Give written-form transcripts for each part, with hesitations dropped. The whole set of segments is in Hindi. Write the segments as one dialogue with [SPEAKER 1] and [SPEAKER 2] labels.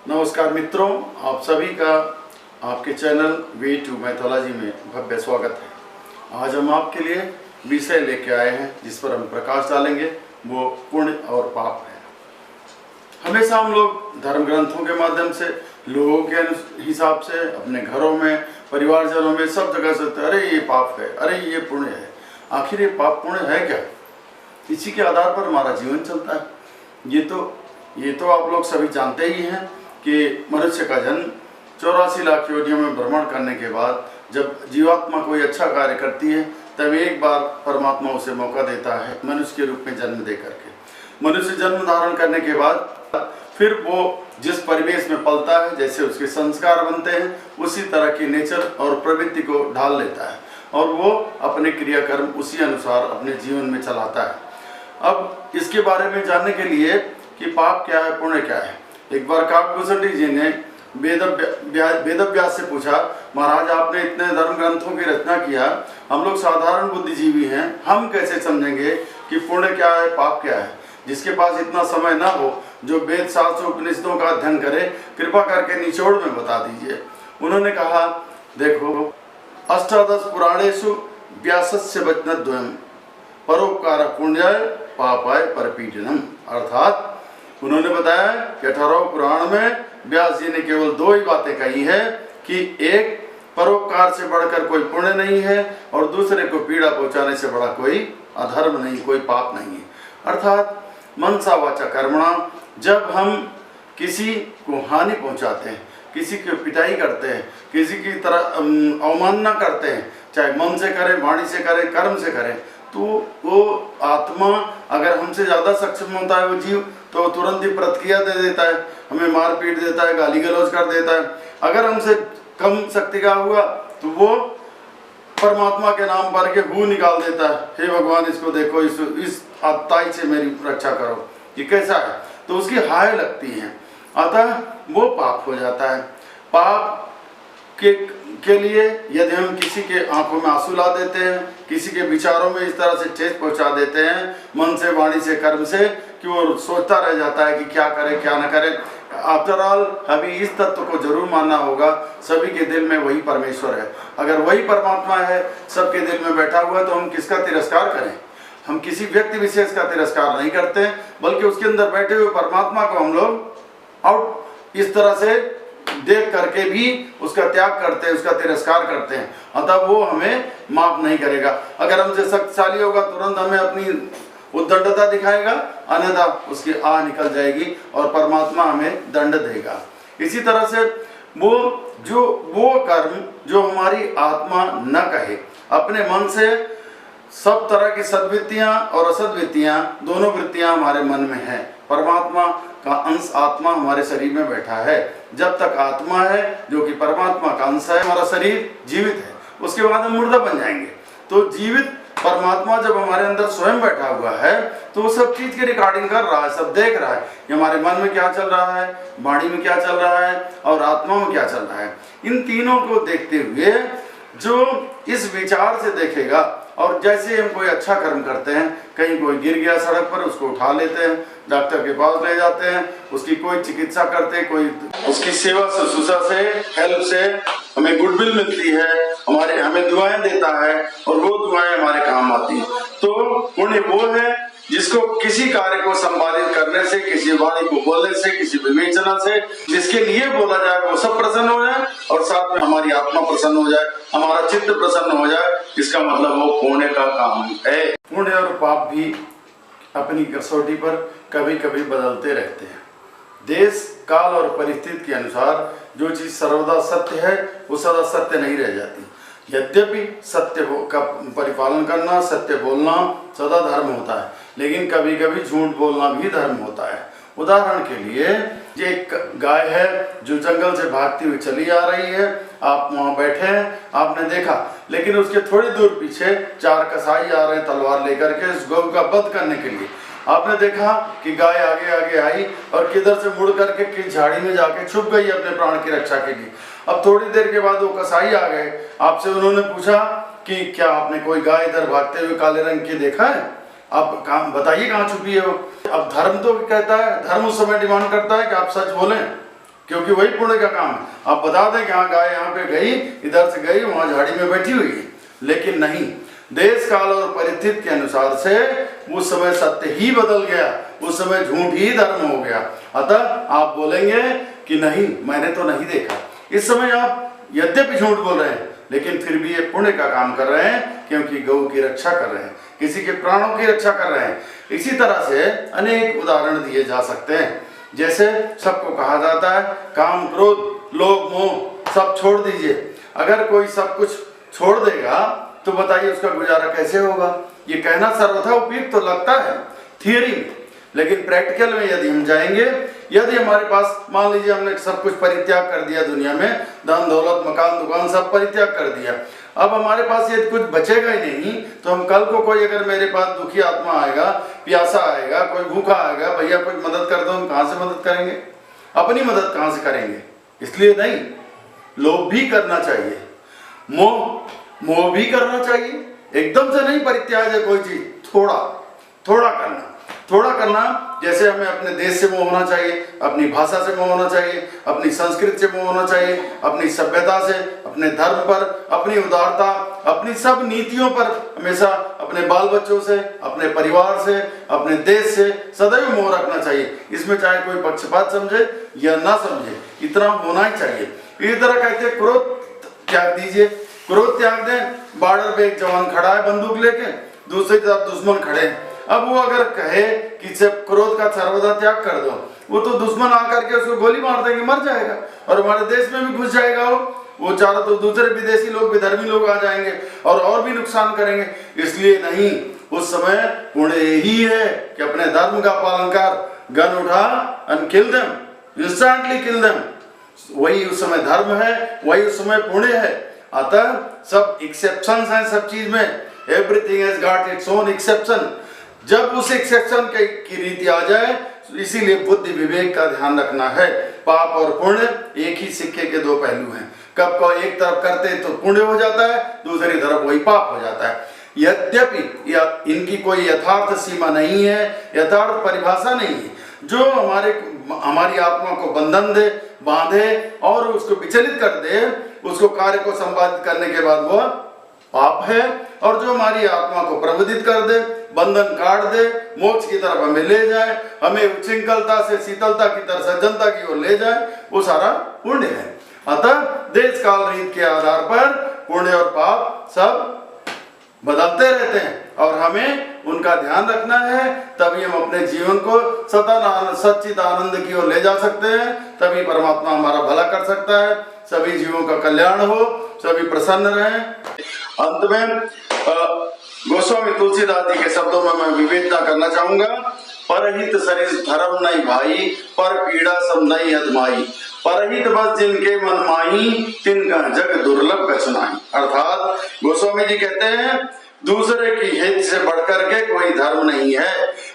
[SPEAKER 1] नमस्कार मित्रों, आप सभी का आपके चैनल वे टू मैथोलॉजी में भव्य स्वागत है। आज हम आपके लिए विषय लेके आए हैं जिस पर हम प्रकाश डालेंगे, वो पुण्य और पाप है। हमेशा हम लोग धर्म ग्रंथों के माध्यम से, लोगों के हिसाब से, अपने घरों में, परिवारजनों में, सब जगह से अरे ये पाप है, अरे ये पुण्य है। आखिर ये पाप पुण्य है क्या? इसी के आधार पर हमारा जीवन चलता है। ये तो आप लोग सभी जानते ही हैं कि मनुष्य का जन्म 84 लाख योनियों में भ्रमण करने के बाद जब जीवात्मा कोई अच्छा कार्य करती है तब एक बार परमात्मा उसे मौका देता है मनुष्य के रूप में जन्म दे करके। मनुष्य जन्म धारण करने के बाद फिर वो जिस परिवेश में पलता है, जैसे उसके संस्कार बनते हैं, उसी तरह की नेचर और प्रवृत्ति को ढाल लेता है और वो अपने क्रियाकर्म उसी अनुसार अपने जीवन में चलाता है। अब इसके बारे में जानने के लिए कि पाप क्या है, पुण्य क्या है, एक बार काकभूषण जी ने वेदव्यास से पूछा, महाराज आपने इतने धर्म ग्रंथों की रचना किया, हम लोग साधारण बुद्धिजीवी हैं, हम कैसे समझेंगे कि पुण्य क्या है, पाप क्या है? जिसके पास इतना समय ना हो, जो वेद शास्त्र उपनिषदों का अध्ययन करे, कृपा करके निचोड़ में बता दीजिए। उन्होंने कहा, देखो, अष्टादश पुराणेषु व्यासस्य वचनद्वयम् परोपकार पुण्याय पापाय परपीडनम। अर्थात उन्होंने बताया कि 18 पुराण में व्यास जी ने केवल 2 ही बातें कही है कि एक, परोपकार से बढ़कर कोई पुण्य नहीं है, और दूसरे को पीड़ा पहुंचाने से बड़ा कोई अधर्म नहीं, कोई पाप नहीं है। अर्थात मनसा वाचा कर्मणा, जब हम किसी को हानि पहुंचाते हैं, किसी की पिटाई करते हैं, किसी की तरह अवमानना करते हैं, चाहे मन से करें, वाणी से करें, कर्म से करें, तो वो आत्मा अगर हमसे ज़्यादा सक्षम होता है वो जीव, तो तुरंत ही प्रतिक्रिया दे देता है, हमें मार पीट देता है, गाली गलौज कर देता है। अगर हमसे कम शक्ति का हुआ तो वो परमात्मा के नाम पर के हु निकाल देता है, हे भगवान इसको देखो, इस आत्ताई से मेरी रक्षा करो, ये कैसा है, तो उसकी हाय लगती है, अतः वो पाप हो जाता है। पाप के लिए यदि हम किसी के आंखों में आंसू ला देते हैं, किसी के विचारों में इस तरह से ठेस पहुंचा देते हैं, मन से, वाणी से, कर्म से, कि वो सोचता रह जाता है कि क्या करे क्या न करे। आफ्टर ऑल हमें इस तत्व को जरूर मानना होगा, सभी के दिल में वही परमेश्वर है। अगर वही परमात्मा है, सबके दिल में बैठा हुआ, तो हम किसका तिरस्कार करें? हम किसी व्यक्ति विशेष का तिरस्कार नहीं करते, बल्कि उसके अंदर बैठे हुए परमात्मा को हम लोग आउट इस तरह से देख करके भी उसका त्याग करते हैं, उसका तिरस्कार करते हैं। अतः वो हमें माफ नहीं करेगा। अगर हमसे शक्तिशाली होगा, तुरंत हमें अपनी उद्दंडता दिखाएगा, अन्यथा उसकी आह निकल जाएगी और परमात्मा हमें दंड देगा। इसी तरह से वो कर्म जो हमारी आत्मा न कहे, अपने मन से सब तरह की सद्वृत्तियां और असद्वृत्तियां, दोनों वृत्तियां हमारे मन में है। परमात्मा का अंश आत्मा हमारे शरीर में बैठा है। जब तक आत्मा है जो कि परमात्मा का अंश है, हमारा शरीर जीवित है, उसके बाद हम मुर्दा बन जाएंगे। तो जीवित परमात्मा जब हमारे अंदर स्वयं बैठा हुआ है, तो वो सब चीज की रिकॉर्डिंग कर रहा है, सब देख रहा है कि हमारे मन में क्या चल रहा है, वाणी में क्या चल रहा है और आत्मा में क्या चल रहा है। इन तीनों को देखते हुए जो इस विचार से देखेगा, और जैसे हम कोई अच्छा कर्म करते हैं, कहीं कोई गिर गया सड़क पर, उसको उठा लेते हैं, डॉक्टर के पास ले जाते हैं, उसकी कोई चिकित्सा करते हैं, कोई उसकी सेवा शुश्रूषा से, हेल्प से हमें गुडविल मिलती है, हमें दुआएं देता है, और वो दुआएं हमारे काम आती हैं। तो पुण्य वो है जिसको किसी कार्य को संपादित करने से, किसी वाणी को बोलने से, किसी विवेचना से, जिसके लिए बोला जाए वो सब प्रसन्न हो जाए, और साथ में हमारी आत्मा प्रसन्न हो जाए, हमारा चित्त प्रसन्न हो जाए, इसका मतलब वो पुण्य का काम है। पुण्य और पाप भी अपनी कसौटी पर कभी कभी बदलते रहते हैं। देश, काल और परिस्थिति के अनुसार जो चीज सर्वदा सत्य है, वो सदा सत्य नहीं रह जाती। यद्यपि सत्य का परिपालन करना, सत्य बोलना सदा धर्म होता है, लेकिन कभी कभी झूठ बोलना भी धर्म होता है। उदाहरण के लिए, ये एक गाय है जो जंगल से भागती हुई चली आ रही है, आप वहाँ बैठे हैं, आपने देखा, लेकिन उसके थोड़ी दूर पीछे 4 कसाई आ रहे हैं तलवार लेकर के इस गौ का वध करने के लिए। आपने देखा कि गाय आगे आगे आई और किधर से मुड़ करके किस झाड़ी में जाके छुप गई अपने प्राण की रक्षा के लिए। अब थोड़ी देर के बाद वो कसाई आ गए, आपसे उन्होंने पूछा कि क्या आपने कोई गाय इधर भागते हुए काले रंग की देखा है? आप कहाँ बताइए, कहाँ छुपी है वो? अब धर्म तो कहता है, धर्म उस समय डिमांड करता है कि आप सच बोलें, क्योंकि वही पुण्य का काम है। आप बता दें कि हाँ गाय यहाँ पे गई, इधर से गई, वहां झाड़ी में बैठी हुई है, लेकिन नहीं, देश काल और परिस्थिति के अनुसार से उस समय सत्य ही बदल गया, उस समय झूठ ही धर्म हो गया। अतः आप बोलेंगे कि नहीं मैंने तो नहीं देखा, इस समय आप यद्यपि झूठ बोल रहे हैं लेकिन फिर भी ये पुण्य का काम कर रहे हैं, क्योंकि गौ की रक्षा कर रहे हैं, किसी के प्राणों की रक्षा कर रहे हैं। इसी तरह से अनेक उदाहरण दिए जा सकते हैं। जैसे सबको कहा जाता है काम क्रोध लोभ मोह सब छोड़ दीजिए। अगर कोई सब कुछ छोड़ देगा तो बताइए उसका गुजारा कैसे होगा। ये कहना सर्वथा उपयुक्त तो लगता है थियरी में, लेकिन प्रैक्टिकल में यदि हम जाएंगे, यदि हमारे पास मान लीजिए हमने सब कुछ परित्याग कर दिया, दुनिया में धन दौलत मकान दुकान सब परित्याग कर दिया, अब हमारे पास यदि कुछ बचेगा ही नहीं, तो हम कल को कोई अगर मेरे पास दुखी आत्मा आएगा, प्यासा आएगा, कोई भूखा आएगा, भैया कोई मदद कर दो, हम कहाँ से मदद करेंगे, अपनी मदद कहाँ से करेंगे। इसलिए नहीं, लोभ भी करना चाहिए, मोह भी करना चाहिए, एकदम से नहीं परित्याग है कोई चीज, थोड़ा करना। जैसे हमें अपने देश से मोह होना चाहिए, अपनी भाषा से मोह होना चाहिए, अपनी संस्कृति से मोह होना चाहिए, अपनी सभ्यता से, अपने धर्म पर, अपनी उदारता, अपनी सब नीतियों पर हमेशा, अपने बाल बच्चों से, अपने परिवार से, अपने देश से सदैव मोह रखना चाहिए। इसमें चाहे कोई पक्षपात समझे या ना समझे, इतना होना ही चाहिए। इसी तरह कहते हैं क्रोध त्याग दीजिए, क्रोध त्याग दें। बॉर्डर पे एक जवान खड़ा है बंदूक लेके, दूसरी तरफ दुश्मन खड़े हैं। अब वो अगर कहे कि सब क्रोध का सर्वदा त्याग कर दो, वो तो दुश्मन आकर के उसको गोली मार देंगे, मर जाएगा, और हमारे देश में भी घुस जाएगा वो चारों तो दूसरे विदेशी लोग, विधर्मी लोग आ जाएंगे और भी नुकसान करेंगे। इसलिए नहीं, उस समय पुण्य यही है कि अपने धर्म का पालन कर, गन उठा and kill them, instantly kill them. वही उस समय धर्म है, वही उस समय पुण्य है। अतः सब एक्सेप्शंस हैं सब चीज में, everything has got its own exception. जब उस एक्सेप्शन की रीति आ जाए, इसीलिए बुद्धि विवेक का ध्यान रखना है। पाप और पुण्य एक ही सिक्के के दो पहलू हैं। कब को एक तरफ करते तो पुण्य हो जाता है, दूसरी तरफ वही पाप हो जाता है। यद्यपि इनकी कोई यथार्थ सीमा नहीं है, यथार्थ परिभाषा नहीं है। जो हमारी आत्मा को बंधन दे, बांधे और उसको विचलित कर दे, उसको कार्य को संपादित करने के बाद वह पाप है। और जो हमारी आत्मा को प्रबोधित कर दे, बंधन काट दे, मोक्ष की तरफ हमें ले जाए, हमें उच्छृंखलता से शीतलता की तरफ सज्जनता की ओर ले जाए, वो सारा पुण्य है। अतः देश काल रीत के आधार पर पुण्य और पाप सब बदलते रहते हैं और हमें उनका ध्यान रखना है। तभी हम अपने जीवन को सच्चित आनंद की ओर ले जा सकते हैं, तभी परमात्मा हमारा भला कर सकता है, सभी जीवों का कल्याण हो, सभी प्रसन्न रहें। अंत में गोस्वामी तुलसीदास जी के शब्दों में मैं विवेचना करना चाहूंगा। परहित सरिस धर्म नहीं भाई, पर पीड़ा सब नहीं अदमाई, परहित बस जिनके मन माही, तिनका जग दुर्लभ कछुनाई। अर्थात गोस्वामी जी कहते हैं दूसरे की हित से बढ़कर के कोई धर्म नहीं है।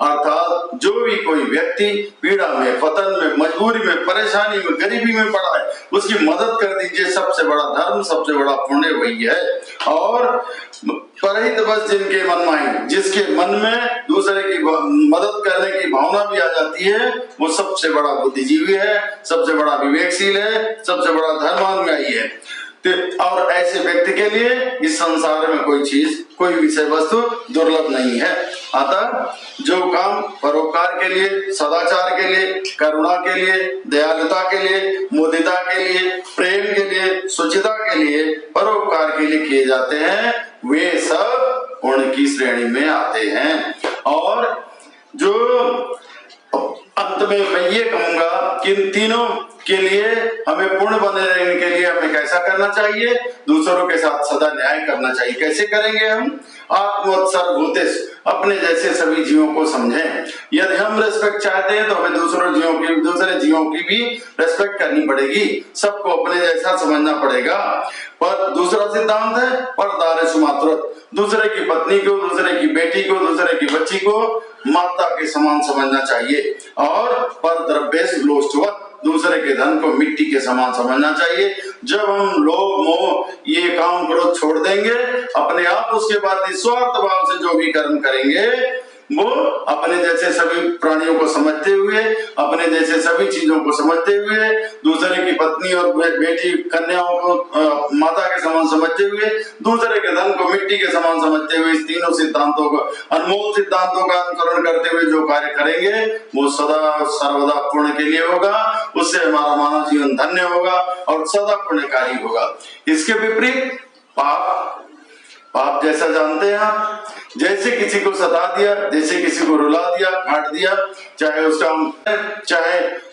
[SPEAKER 1] अर्थात जो भी कोई व्यक्ति पीड़ा में, पतन में, मजबूरी में, परेशानी में, गरीबी में पड़ा है, उसकी मदद कर दीजिए। सबसे बड़ा धर्म, सबसे बड़ा पुण्य वही है। और परहित बस जिनके मन माही, जिसके मन में दूसरे की मदद करने की भावना भी आ जाती है, वो सबसे बड़ा बुद्धिजीवी है, सबसे बड़ा विवेकशील है, सबसे बड़ा धर्मानुयायी है। और ऐसे व्यक्ति के लिए इस संसार में कोई चीज, कोई विषय वस्तु दुर्लभ नहीं है। अतः जो काम परोपकार के लिए, सदाचार के लिए, करुणा के लिए, दयालुता के लिए, मुदिता के लिए, प्रेम के लिए, सुचिता के लिए, परोपकार के लिए किए जाते हैं, वे सब पुण्य की श्रेणी में आते हैं। और जो अंत में मैं ये कहूंगा कि इन तीनों के लिए हमें पूर्ण बने रहने के लिए हमें कैसा करना चाहिए? दूसरों के साथ सदा न्याय करना चाहिए। कैसे करेंगे हम? आत्मोत्सर्ग भूतेश, अपने जैसे सभी जीवों को समझें। यदि हम रेस्पेक्ट चाहते हैं तो हमें दूसरे जीवों की भी रेस्पेक्ट करनी पड़ेगी, सबको अपने जैसा समझना पड़ेगा। पर दूसरा सिद्धांत है परदारेषु मातृत्व, दूसरे की पत्नी को, दूसरे की बेटी को, दूसरे की बच्ची को माता के समान समझना चाहिए। और पर द्रव्येषु लोष्टवत्, दूसरे के धन को मिट्टी के समान समझना चाहिए। जब हम लोभ मोह ये काम क्रोध छोड़ देंगे, अपने आप उसके बाद निस्वार्थ भाव से जो भी कर्म करेंगे, वो अपने जैसे सभी प्राणियों को समझते हुए, अपने जैसे सभी चीजों को समझते हुए, दूसरे की पत्नी और बेटी कन्याओं को माता के समान समझते हुए, दूसरे के धन को मिट्टी के समान समझते हुए, इस तीनों सिद्धांतों को, अनमोल सिद्धांतों का अनुसरण करते हुए जो कार्य करेंगे वो सदा सर्वदा पुण्य के लिए होगा। उससे हमारा मानव जीवन धन्य होगा और सदा पुण्यकारी होगा। इसके विपरीत पाप, पाप जैसा जानते हैं आप, जैसे किसी को सता दिया, जैसे किसी को रुला दिया, काट दिया, चाहे उसका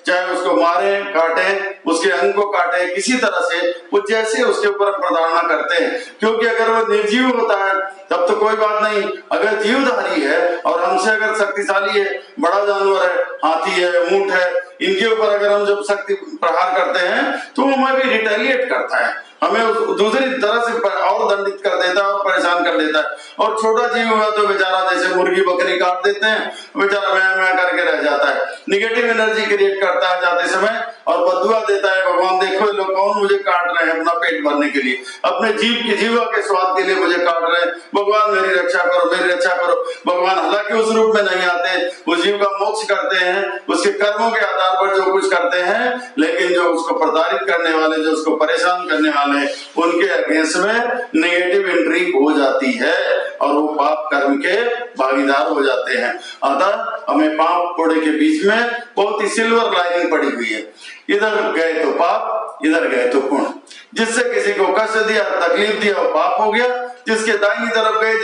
[SPEAKER 1] चाहे उसको मारे, काटे, उसके अंग को काटे, किसी तरह से वो जैसे उसके ऊपर प्रताड़ना करते हैं। क्योंकि अगर वो निर्जीव होता है तब तो कोई बात नहीं, अगर जीवधारी है और हमसे अगर शक्तिशाली है, बड़ा जानवर है, हाथी है, ऊंट है, इनके ऊपर अगर हम जब शक्ति प्रहार करते हैं तो वो हमें भी रिटेलिएट करता है, हमें दूसरी तरह से और दंडित कर देता है और परेशान कर देता है। और छोटा जीव हुआ तो बेचारा जैसे मुर्गी बकरी काट देते हैं, बेचारा मैं करके रह जाता है, निगेटिव एनर्जी क्रिएट करता है जाते समय और बदुआ देता है, भगवान देखो ये लोग कौन मुझे काट रहे हैं अपना पेट भरने के लिए, अपने जीवा के स्वाद के लिए मुझे काट रहे हैं, भगवान मेरी रक्षा करो, मेरी रक्षा करो। भगवान हालांकि उस रूप में नहीं आते, उस जीव का मोक्ष करते हैं, उसके कर्मों के आधार पर जो कुछ करते हैं, लेकिन जो उसको प्रताड़ित करने वाले, जो उसको परेशान करने वाले, उनके अगेंस्ट में नेगेटिव एंट्री हो जाती है और वो पाप कर्म के भागीदार हो जाते हैं। अतः हमें पाप पुण्य के बीच में बहुत ही सिल्वर लाइनिंग पड़ी हुई है, इधर गए तो पाप, इधर गए तो पुण्य। जिससे किसी को कष्ट दिया, तकलीफ दिया, वो पाप हो गया, जिसके दाहिनी तरफ गए,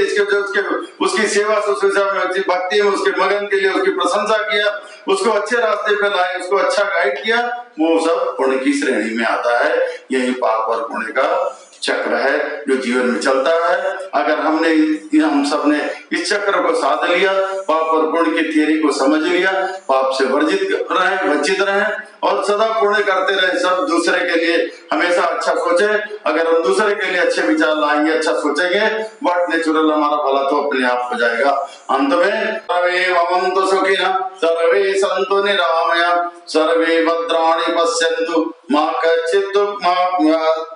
[SPEAKER 1] उसकी सेवा शुश्रूषा में, भक्ति में उसके मगन के लिए उसकी प्रशंसा किया, उसको अच्छे रास्ते पे लाए, उसको अच्छा गाइड किया, वो सब पुण्य की श्रेणी में आता है। यही पाप और पुण्य का चक्र है जो जीवन में चलता है। अगर हम सब ने इस चक्र को साध लिया, पाप और पुण्य की थियरी को समझ लिया, पाप से वंचित रहे और सदा पुण्य करते रहे, सब दूसरे के लिए हमेशा अच्छा सोचे। अगर हम दूसरे के लिए अच्छे विचार लाएंगे, अच्छा सोचेंगे, बट नेचुरल हमारा भला तो अपने आप हो जाएगा। अंत में सर्वे भवन्तु सुखिनः, सर्वे सन्तु निरामया, सर्वे भद्राणि पश्यन्तु, मा कश्चित् दुःखमाप्नुयात्।